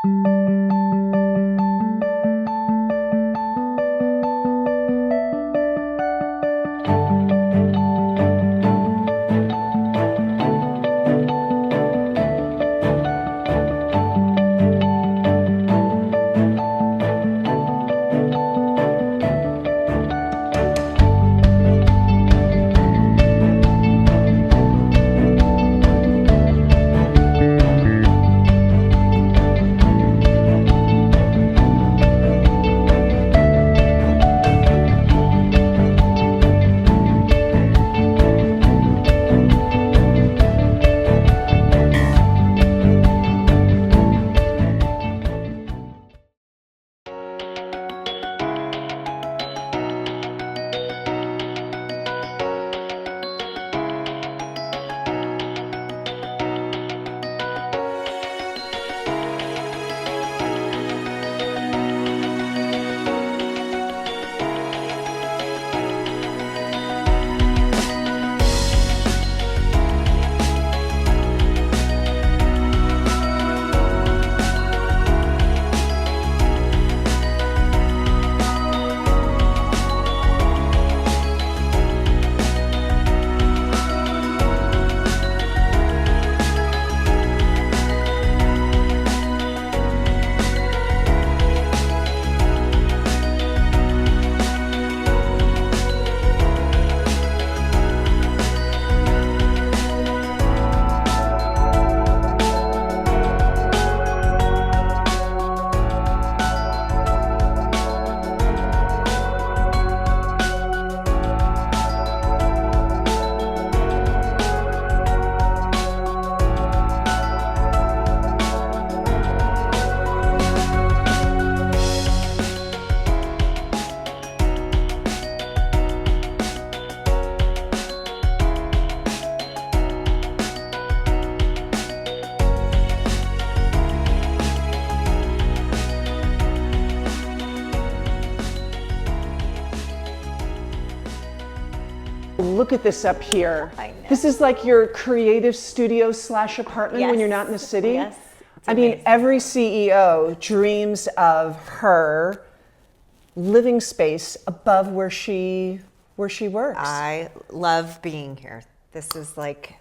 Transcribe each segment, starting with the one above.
Look at this up here. I know. This is like your creative studio / apartment when you're not in the city. Yes. I mean, every CEO dreams of her living space above where she works. I love being here. This is like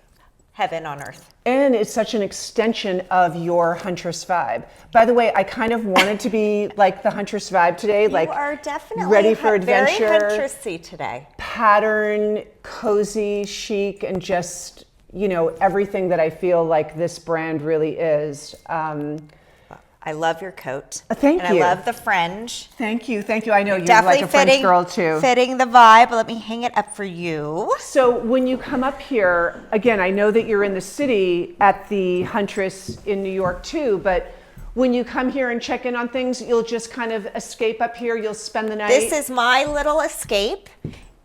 heaven on earth. And it's such an extension of your Huntress vibe. By the way, I kind of wanted to be like the Huntress vibe today, You like are definitely ready for adventure, very Huntressy today. pattern, cozy, chic, and just, you know, everything that I feel like this brand really is. I love your coat. Thank and you. I love the fringe. Thank you. I know you're Definitely like a French girl too. Fitting the vibe. Let me hang it up for you. So when you come up here, again, I know that you're in the city at the Huntress in New York too, but when you come here and check in on things, you'll just kind of escape up here, you'll spend the night. This is my little escape,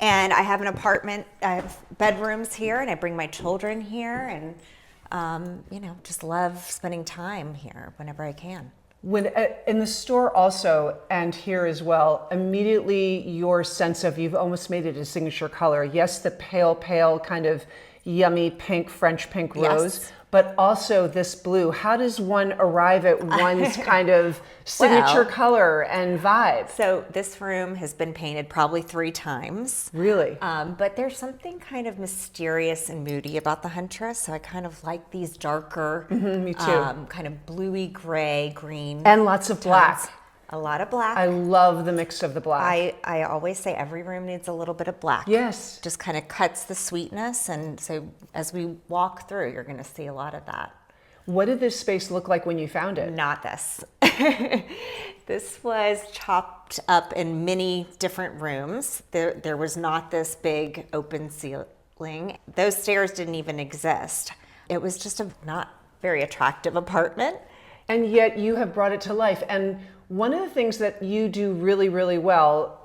and I have an apartment. I have bedrooms here, and I bring my children here, and you know, just love spending time here whenever I can. When in the store also, and here as well, immediately your sense of, you've almost made it a signature color. Yes, the pale kind of yummy pink, French pink rose, Yes. but also this blue. How does one arrive at one's kind of signature Well, color and vibe? So this room has been painted probably 3 times. Really? But there's something kind of mysterious and moody about the Huntress. So I kind of like these darker, me too. kind of bluey, gray, green. And lots of black. tones. A lot of black. I love the mix of the black. I always say every room needs a little bit of black. Yes. Just kind of cuts the sweetness. And so as we walk through, you're going to see a lot of that. What did this space look like when you found it? Not this. This was chopped up in many different rooms. There was not this big open ceiling. Those stairs didn't even exist. It was just a not very attractive apartment. And yet you have brought it to life. And one of the things that you do really, really well,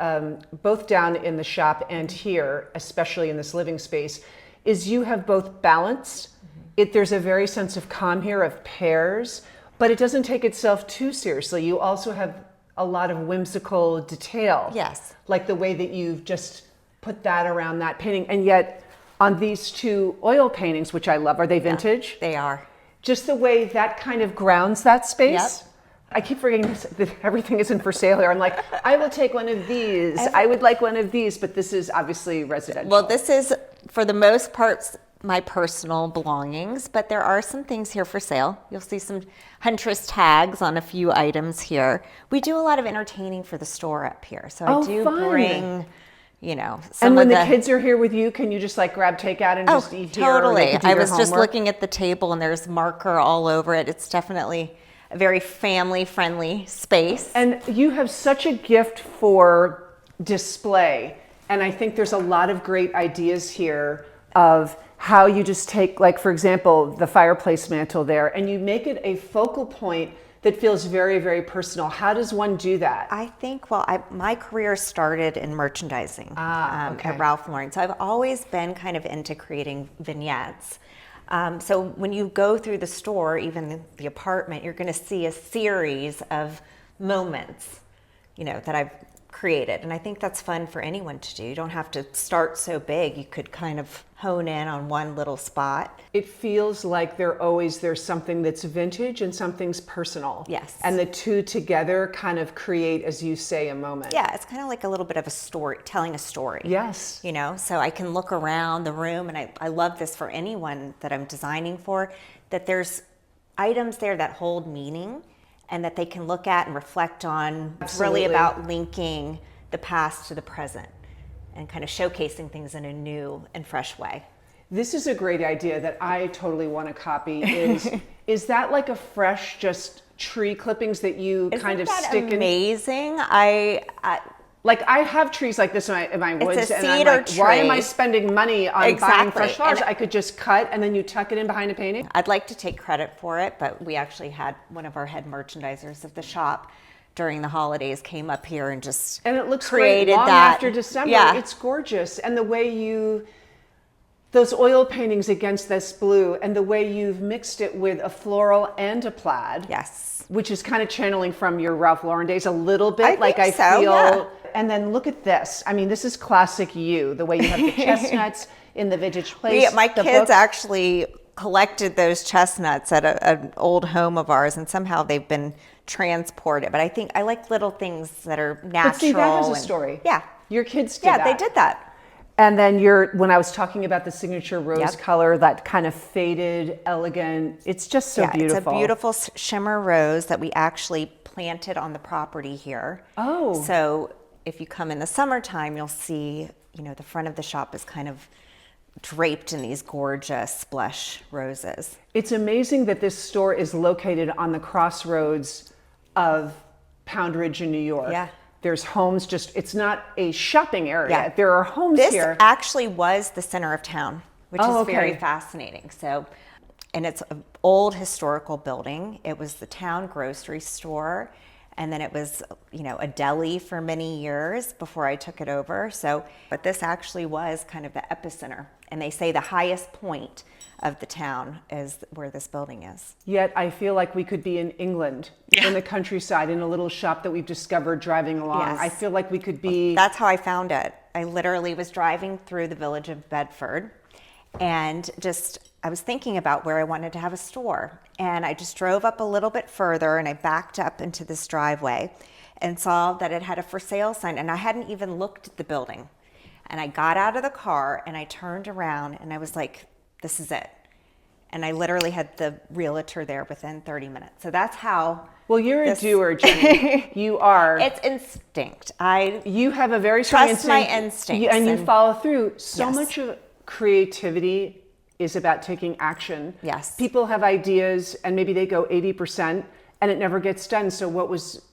both down in the shop and here, especially in this living space, is you have both balanced. There's a very sense of calm here, of pairs, but it doesn't take itself too seriously. You also have a lot of whimsical detail. Yes. Like the way that you've just put that around that painting. And yet on these 2 oil paintings, which I love, are they vintage? They are. Just the way that kind of grounds that space. Yep. I keep forgetting that everything isn't for sale here. I'm like, I will take one of these. I would like one of these, but this is obviously residential. Well, this is, for the most part, my personal belongings, but there are some things here for sale. You'll see some Huntress tags on a few items here. We do a lot of entertaining for the store up here. So I do bring, you know, some and when of the kids are here with you, can you just like grab takeout and just eat here? Totally. I was just homework? looking at the table and there's marker all over it. It's definitely a very family-friendly space. And you have such a gift for display. And I think there's a lot of great ideas here of how you just take, like, for example, the fireplace mantle there, and you make it a focal point that feels very, very personal. How does one do that? I think, well, my career started in merchandising Okay. at Ralph Lauren. So I've always been kind of into creating vignettes. So when you go through the store, even the apartment, you're going to see a series of moments, you know, that I've created. And I think that's fun for anyone to do. You don't have to start so big. You could kind of hone in on one little spot. It feels like there's something that's vintage and something's personal. Yes. And the two together kind of create, as you say, a moment. Yeah, it's kind of like a little bit of a story, telling a story. Yes. You know, so I can look around the room, and I love this for anyone that I'm designing for, that there's items there that hold meaning and that they can look at and reflect on. It's really about linking the past to the present and kind of showcasing things in a new and fresh way. This is a great idea that I totally want to copy. Is that like a fresh just tree clippings that you kind of stick in? Amazing. Like I have trees like this in my woods, It's a and I'm cedar like, why am tree. I spending money on buying fresh flowers? I could just cut and then you tuck it in behind a painting. I'd like to take credit for it, but we actually had one of our head merchandisers of the shop during the holidays came up here and just and it looks created great long that after December. Yeah. It's gorgeous, and the way those oil paintings against this blue, and the way you've mixed it with a floral and a plaid. Yes. Which is kind of channeling from your Ralph Lauren days a little bit. I feel. Yeah. And then look at this. I mean, this is classic you, the way you have the chestnuts in the vintage place. My kids actually collected those chestnuts at an old home of ours, and somehow they've been transported. But I think I like little things that are natural. But see, that has a story. Yeah. Your kids did that. Yeah, they did that. And then when I was talking about the signature rose color, that kind of faded, elegant, it's just so beautiful. It's a beautiful shimmer rose that we actually planted on the property here. Oh. So if you come in the summertime, you'll see, you know, the front of the shop is kind of draped in these gorgeous blush roses. It's amazing that this store is located on the crossroads of Pound Ridge in New York. Yeah. There's homes it's not a shopping area. Yeah. There are homes here. This actually was the center of town, which is very fascinating. So, and it's an old historical building. It was the town grocery store. And then it was, you know, a deli for many years before I took it over. So, but this actually was kind of the epicenter. And they say the highest point of the town is where this building is. Yet I feel like we could be in England, in the countryside, in a little shop that we've discovered driving along. Yes. I feel like we could be... That's how I found it. I literally was driving through the village of Bedford and I was thinking about where I wanted to have a store. And I just drove up a little bit further and I backed up into this driveway and saw that it had a for sale sign, and I hadn't even looked at the building. And I got out of the car and I turned around and I was like, this is it. And I literally had the realtor there within 30 minutes. So that's how... Well, you're a doer, Jenny. You are. It's instinct. You have a very strong trust my instincts. And you follow through. So Yes. much of creativity is about taking action. Yes. People have ideas and maybe they go 80% and it never gets done. So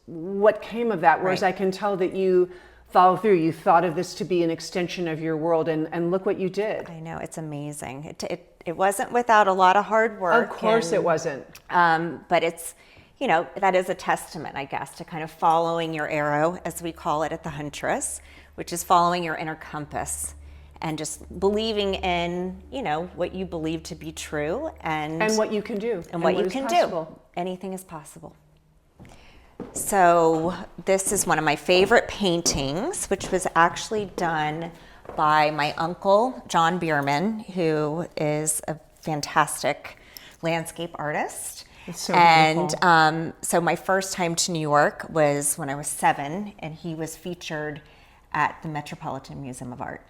what came of that? Whereas Right. I can tell that you follow through. You thought of this to be an extension of your world, and look what you did. I know, it's amazing. It wasn't without a lot of hard work. Of course it wasn't. But it's, you know, that is a testament, I guess, to kind of following your arrow, as we call it at the Huntress, which is following your inner compass and just believing in, you know, what you believe to be true and what you can do. And what you can do. Anything is possible. So this is one of my favorite paintings, which was actually done by my uncle, John Bierman, who is a fantastic landscape artist. It's so And beautiful. so my first time to New York was when I was 7, and he was featured at the Metropolitan Museum of Art.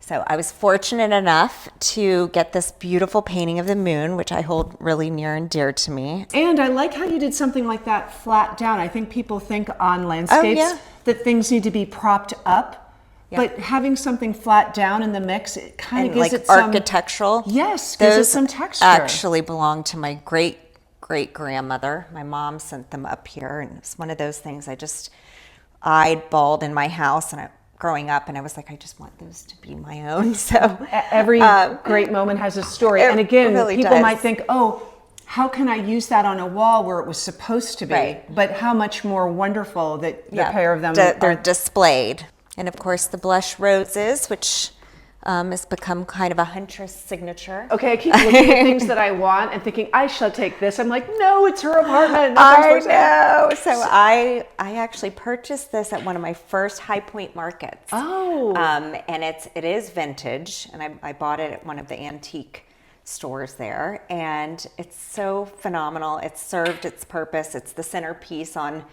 So I was fortunate enough to get this beautiful painting of the moon, which I hold really near and dear to me. And I like how you did something like that flat down. I think people think on landscapes that things need to be propped up, but having something flat down in the mix, it kind of gives like it some architectural. Yes, gives it some texture. Actually belong to my great grandmother. My mom sent them up here, and it's one of those things I just eyeballed in my house and growing up, and I was like, I just want those to be my own. So every great moment has a story. And again, really people might think, oh, how can I use that on a wall where it was supposed to be? Right. But how much more wonderful that the pair of them they're displayed. And of course, the blush roses, which has become kind of a Huntress signature. Okay, I keep looking at things that I want and thinking, I shall take this. I'm like, no, it's her apartment. I know. So I actually purchased this at one of my first High Point markets. Oh. And it is vintage, and I bought it at one of the antique stores there. And it's so phenomenal. It's served its purpose. It's the centerpiece on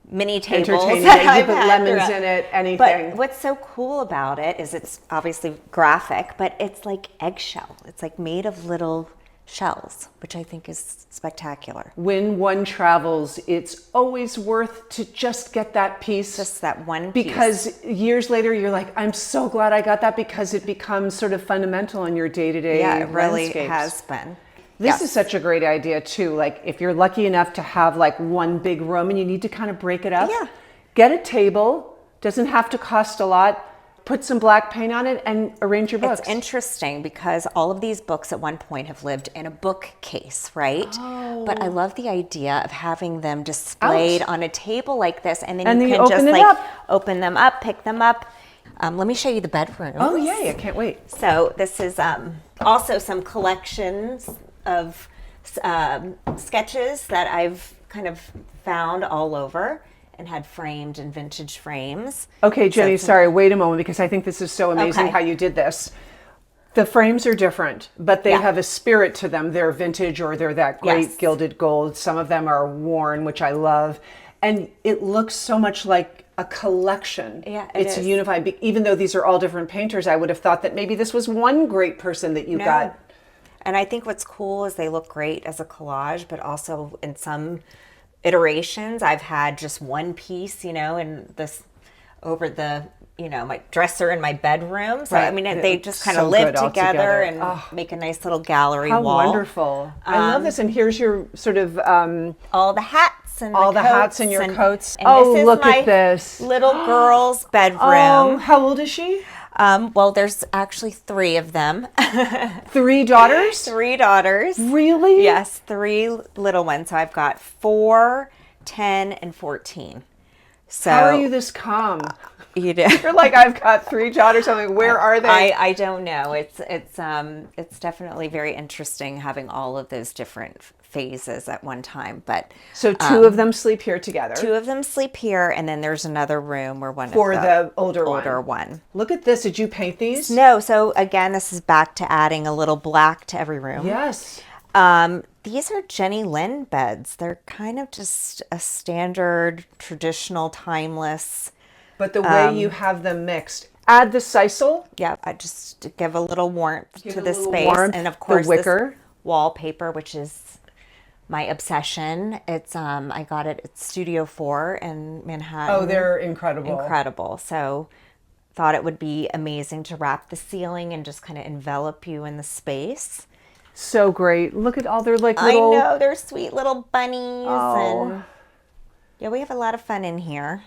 mini tables. Entertaining. You put lemons in it, anything. But what's so cool about it is it's obviously graphic, but it's like eggshell. It's like made of little shells, which I think is spectacular. When one travels, it's always worth to just get that piece. Just that one piece. Because years later, you're like, I'm so glad I got that, because it becomes sort of fundamental in your day-to-day it really landscapes. has been. This is such a great idea too. Like if you're lucky enough to have like one big room and you need to kind of break it up, get a table, doesn't have to cost a lot, put some black paint on it and arrange your books. It's interesting because all of these books at one point have lived in a bookcase, right? Oh. But I love the idea of having them displayed on a table like this, and then you can open just it like up. open them up, pick them up. Let me show you the bedroom. Oh yay, I can't wait. So this is also some collections of sketches that I've kind of found all over and had framed in vintage frames. Okay, Jenny, sorry, wait a moment, because I think this is so amazing how you did this. The frames are different, but they have a spirit to them. They're vintage, or they're that great gilded gold. Some of them are worn, which I love. And it looks so much like a collection. Yeah, it's unified. Even though these are all different painters, I would have thought that maybe this was one great person that you got. And I think what's cool is they look great as a collage, but also in some iterations, I've had just one piece, and this over the, my dresser in my bedroom. So, I mean, they just kind of live together and make a nice little gallery wall. How wonderful. I love this. And here's your sort of... all the hats and all the hats and your coats. And oh, this is look my at this. little girl's bedroom. Oh, how old is she? Well, there's actually 3 of them. 3 daughters? 3 daughters. Really? Yes, 3 little ones. So I've got 4, 10, and 14. So how are you this calm? You do. You're like, I've got 3 daughters. I'm like, where are they? I don't know. It's definitely very interesting having all of those different phases at one time. But so 2 of them sleep here together. 2 of them sleep here, and then there's another room where one for of the older one. Look at this. Did you paint these? No. So again, this is back to adding a little black to every room. Yes. These are Jenny Lind beds. They're kind of just a standard, traditional, timeless. But the way you have them mixed. Add the sisal. Yeah, I just give a little warmth to the space. Warmth, and of course, the wicker. This wallpaper, which is my obsession. It's I got it at Studio 4 in Manhattan. Oh, they're incredible. Incredible. So thought it would be amazing to wrap the ceiling and just kind of envelop you in the space. So great. Look at all their like little... I know, they're sweet little bunnies. Oh. And yeah, we have a lot of fun in here.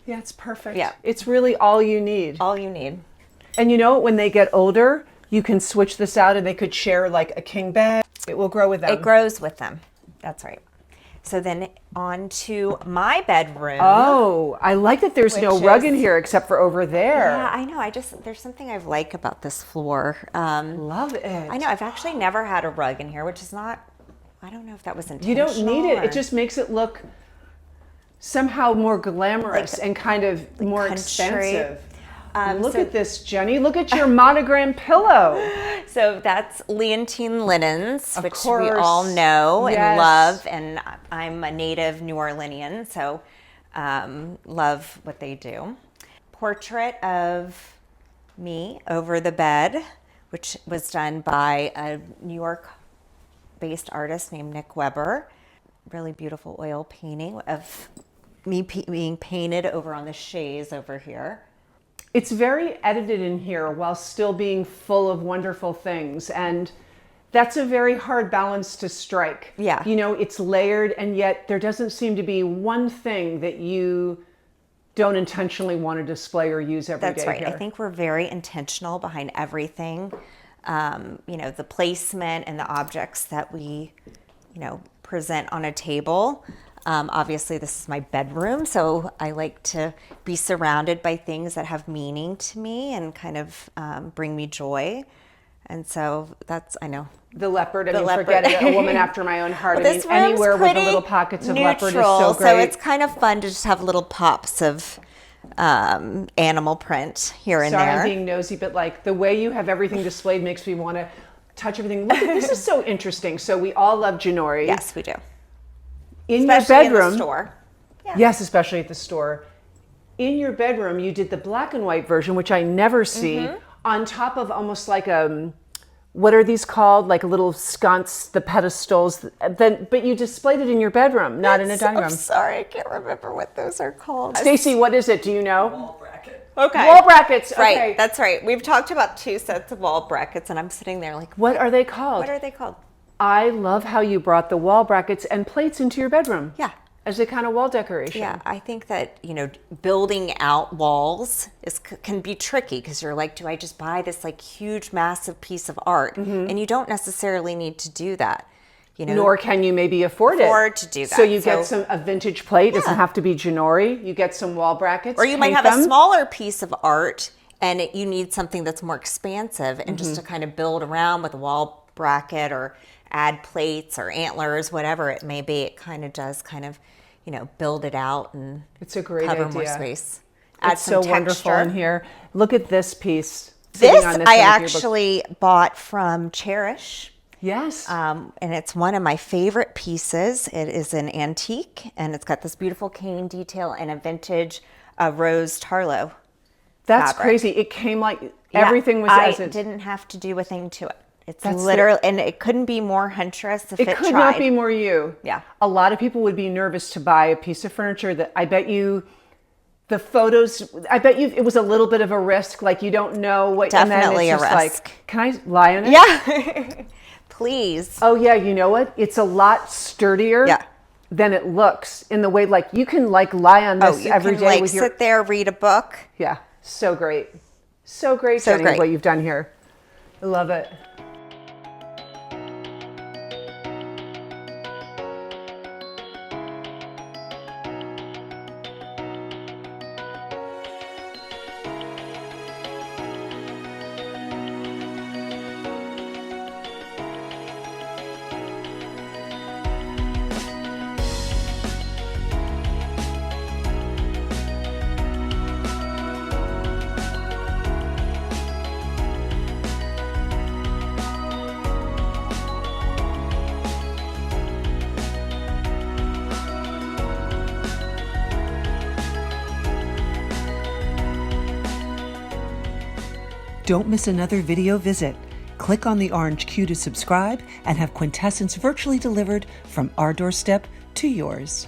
Yeah, it's perfect. Yeah. It's really all you need. All you need. And when they get older, you can switch this out and they could share like a king bed. It will grow with them. It grows with them. That's right. So then on to my bedroom. Oh, I like that there's no rug in here except for over there. Yeah, I know. There's something I like about this floor. Love it. I know. I've actually never had a rug in here, which is not, I don't know if that was intentional. You don't need it. It just makes it look somehow more glamorous and kind of more expensive. Look at this, Jenny. Look at your monogram pillow. So that's Leontine Linens, which we course. all know Yes. and love. And I'm a native New Orleanian, so love what they do. Portrait of me over the bed, which was done by a New York-based artist named Nick Weber. Really beautiful oil painting of me being painted over on the chaise over here. It's very edited in here while still being full of wonderful things. And that's a very hard balance to strike. Yeah. You know, it's layered, and yet there doesn't seem to be one thing that you don't intentionally want to display or use every day. That's right. Here. I think we're very intentional behind everything. You know, the placement and the objects that we, you know, present on a table. Obviously, this is my bedroom, so I like to be surrounded by things that have meaning to me and kind of bring me joy. And so that's, I know. The leopard, The leopard. forget it, a woman after my own heart. Well, I mean, anywhere with the little pockets of leopard is so great. So it's kind of fun to just have little pops of animal print here and Sorry, there. I'm being nosy, but like the way you have everything displayed makes me want to touch everything. Look, this is so interesting. So we all love Ginori. Yes, we do. In Especially your bedroom, in the store. Yeah. Yes, especially at the store. In your bedroom, you did the black and white version, which I never see, on top of almost like what are these called? Like a little sconce, the pedestals. But you displayed it in your bedroom, not in a dining room. I'm sorry, I can't remember what those are called. Stacy, what is it? Do you know? Wall bracket. Okay. Wall brackets. Okay. Right, that's right. We've talked about 2 sets of wall brackets, and I'm sitting there like, What are they called? what are they called? I love how you brought the wall brackets and plates into your bedroom. Yeah. As a kind of wall decoration. Yeah, I think that, you know, building out walls can be tricky because you're like, do I just buy this like huge, massive piece of art? And you don't necessarily need to do that. You know, Nor can you maybe afford to do that. So you get a vintage plate. It doesn't have to be Ginori. You get some wall brackets. Or you might paint have them. a smaller piece of art and you need something that's more expansive and just to kind of build around with a wall bracket or add plates or antlers, whatever it may be. It kind of does kind of, you know, build it out and It's a great cover idea. more space. Add It's some so wonderful texture. in here. Look at this piece. This sitting on I end of your book. actually bought from Cherish. Yes. And it's one of my favorite pieces. It is an antique, and it's got this beautiful cane detail and a vintage rose tarlo. That's fabric. crazy. It came like everything was as I it. didn't have to do a thing to it. It's That's literally, and it couldn't be more Huntress if it It could tried. not be more you. Yeah. A lot of people would be nervous to buy a piece of furniture that I bet you the photos, I bet you it was a little bit of a risk. Like you don't know what. Definitely and then it's a just risk. Like, can I lie on it? Yeah. Please. Oh yeah, you know what? It's a lot sturdier Yeah. than it looks in the way like you can like lie on this you every can day like with your sit there, read a book. Yeah, so great. So great, So Jenny, great. what you've done here. I love it. Don't miss another video visit. Click on the orange Q to subscribe and have Quintessence virtually delivered from our doorstep to yours.